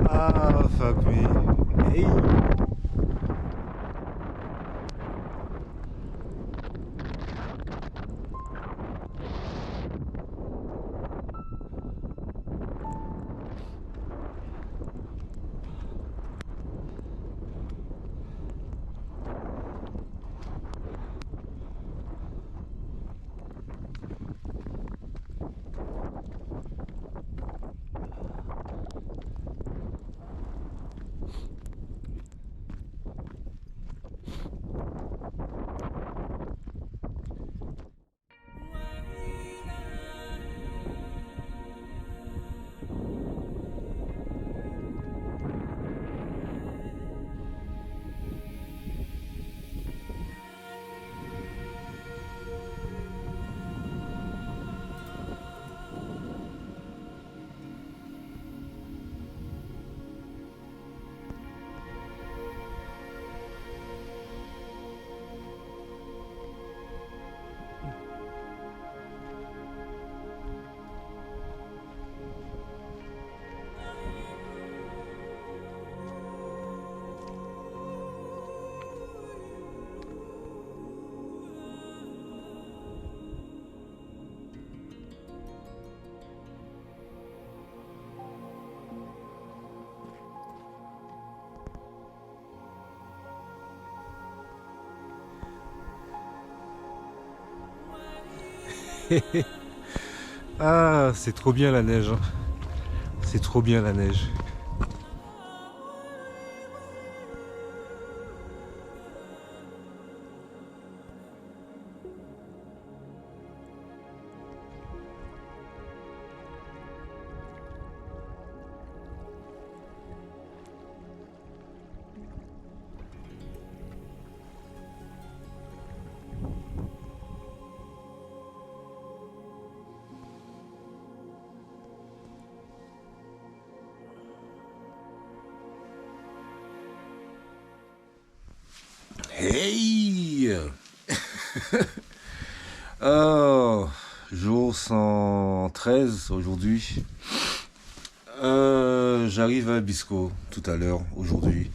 Ah, fuck me. Hey. Ah, c'est trop bien la neige, hein. C'est trop bien la neige. Hey. Oh, jour 113 aujourd'hui. J'arrive à Bisco tout à l'heure, aujourd'hui.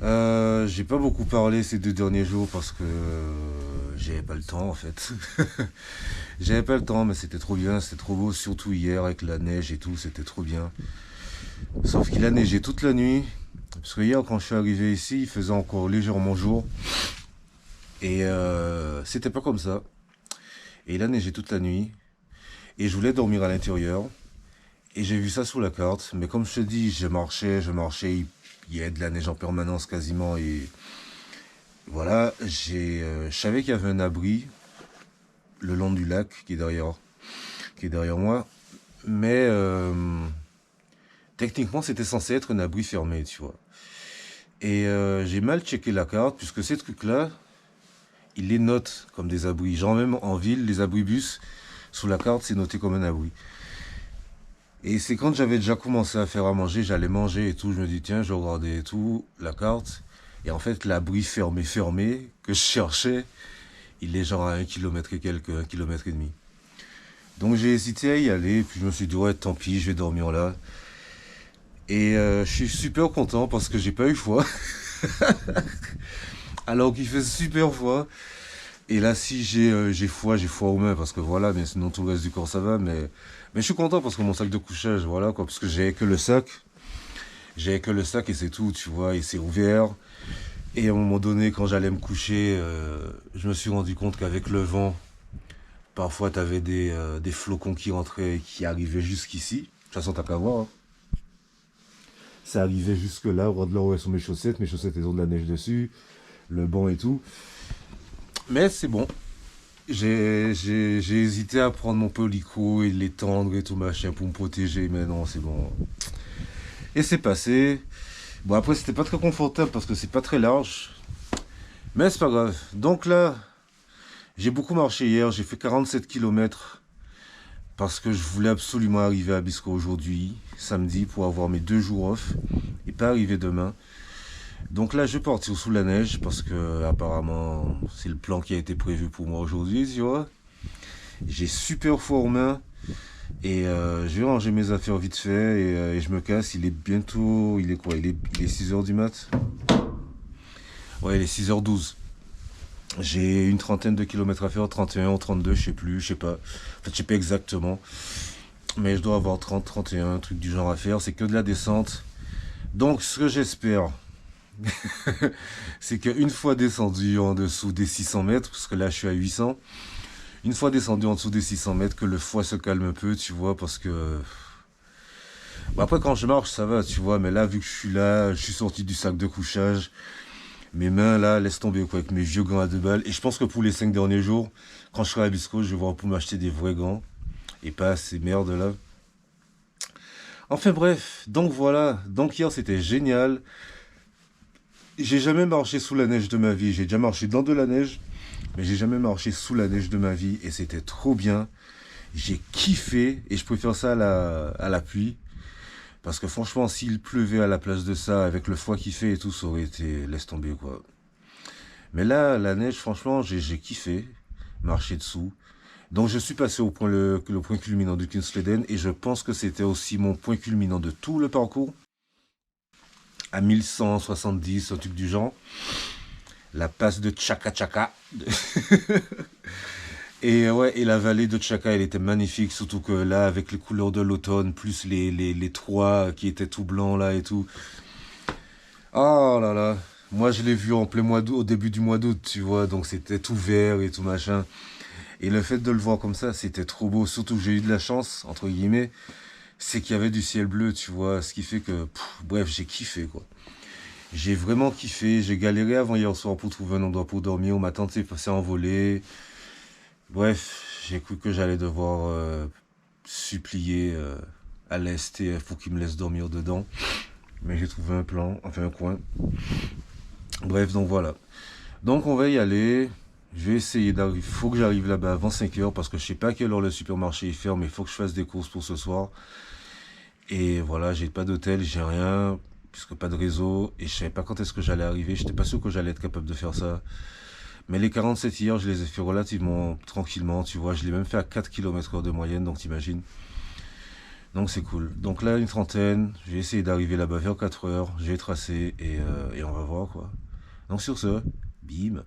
J'ai pas beaucoup parlé ces 2 derniers jours parce que j'avais pas le temps en fait. J'avais pas le temps, mais c'était trop bien, c'était trop beau, surtout hier avec la neige et tout, c'était trop bien. Sauf qu'il a neigé toute la nuit, parce que hier quand je suis arrivé ici, il faisait encore légèrement jour, et c'était pas comme ça. Et il a neigé toute la nuit, et je voulais dormir à l'intérieur, et j'ai vu ça sous la carte, mais comme je te dis, je marchais, il y avait de la neige en permanence quasiment, et voilà, je savais qu'il y avait un abri le long du lac qui est derrière moi, mais techniquement c'était censé être un abri fermé, tu vois. Et j'ai mal checké la carte, puisque ces trucs-là, ils les notent comme des abris. Genre même en ville, les abribus, sous la carte, c'est noté comme un abri. Et c'est quand j'avais déjà commencé à faire à manger, j'allais manger et tout, je me dis tiens, je regardais et tout, la carte. Et en fait, l'abri fermé, que je cherchais, il est genre à 1 kilomètre et quelques, 1 kilomètre et demi. Donc j'ai hésité à y aller, puis je me suis dit ouais tant pis, je vais dormir là. Et je suis super content parce que j'ai pas eu froid. Alors qu'il fait super froid. Et là si j'ai froid aux mains parce que voilà, mais sinon tout le reste du corps ça va. Mais je suis content parce que mon sac de couchage, voilà quoi, parce que j'avais que le sac. J'avais que le sac et c'est tout, tu vois, et c'est ouvert. Et à un moment donné, quand j'allais me coucher, je me suis rendu compte qu'avec le vent, parfois t'avais des flocons qui rentraient et qui arrivaient jusqu'ici. De toute façon, t'as qu'à voir, hein. Ça arrivait jusque là, au de là où sont mes chaussettes elles ont de la neige dessus, le banc et tout. Mais c'est bon. J'ai hésité à prendre mon polico et l'étendre et tout machin pour me protéger, mais non, c'est bon. Et c'est passé. Bon, après, c'était pas très confortable parce que c'est pas très large. Mais c'est pas grave. Donc là, j'ai beaucoup marché hier. J'ai fait 47 kilomètres parce que je voulais absolument arriver à Bisco aujourd'hui, samedi, pour avoir mes 2 jours off et pas arriver demain. Donc là, je vais partir sous la neige parce que apparemment, c'est le plan qui a été prévu pour moi aujourd'hui, tu vois. J'ai super froid aux mains et je vais ranger mes affaires vite fait et je me casse. Il est bientôt, il est quoi? Il est 6 h du mat. Ouais, il est 6 h 12. J'ai une trentaine de kilomètres à faire, 31 ou 32, je sais plus, je sais pas. En fait, je sais pas exactement. Mais je dois avoir 30, 31, un truc du genre à faire. C'est que de la descente. Donc, ce que j'espère, c'est qu'une fois descendu en dessous des 600 mètres, parce que là, je suis à 800, une fois descendu en dessous des 600 mètres, que le foie se calme un peu, tu vois, parce que... Bon, après, quand je marche, ça va, tu vois, mais là, vu que je suis là, je suis sorti du sac de couchage, mes mains là, laisse tomber quoi, avec mes vieux gants à 2 balles. Et je pense que pour les 5 derniers jours, quand je serai à Bisco, je vais voir pour m'acheter des vrais gants. Et pas ces merdes là. Enfin bref, donc voilà. Donc hier c'était génial. J'ai jamais marché sous la neige de ma vie. J'ai déjà marché dans de la neige. Mais j'ai jamais marché sous la neige de ma vie. Et c'était trop bien. J'ai kiffé. Et je préfère ça à la pluie. Parce que franchement, s'il pleuvait à la place de ça, avec le froid qu'il fait et tout, ça aurait été laisse tomber quoi. Mais là, la neige, franchement, j'ai kiffé marcher dessous. Donc je suis passé au point le point culminant du Kungsleden et je pense que c'était aussi mon point culminant de tout le parcours. À 1170, un truc du genre. La passe de Chaka Chaka. Et ouais, et la vallée de Chaka, elle était magnifique, surtout que là, avec les couleurs de l'automne, plus les toits qui étaient tout blancs là et tout. Oh là là. Moi, je l'ai vu en plein mois d'août, au début du mois d'août, tu vois, donc c'était tout vert et tout machin. Et le fait de le voir comme ça, c'était trop beau. Surtout que j'ai eu de la chance, entre guillemets, c'est qu'il y avait du ciel bleu, tu vois, ce qui fait que, bref, j'ai kiffé, quoi. J'ai vraiment kiffé. J'ai galéré avant hier soir pour trouver un endroit pour dormir. Ma tante s'est envolée. Bref, j'ai cru que j'allais devoir supplier à l'STF pour qu'il me laisse dormir dedans. Mais j'ai trouvé un plan, enfin un coin. Bref, donc voilà. Donc on va y aller. Je vais essayer d'arriver. Il faut que j'arrive là-bas avant 5 heures parce que je sais pas à quelle heure le supermarché est ferme, mais il faut que je fasse des courses pour ce soir. Et voilà, j'ai pas d'hôtel, j'ai rien, puisque pas de réseau, et je savais pas quand est-ce que j'allais arriver. J'étais pas sûr que j'allais être capable de faire ça. Mais les 47 hier, je les ai fait relativement tranquillement, tu vois. Je l'ai même fait à 4 km/h de moyenne, donc t'imagines. Donc c'est cool. Donc là, une trentaine, je vais essayer d'arriver là-bas vers 4 heures, je vais tracer et on va voir quoi. Donc sur ce, bim.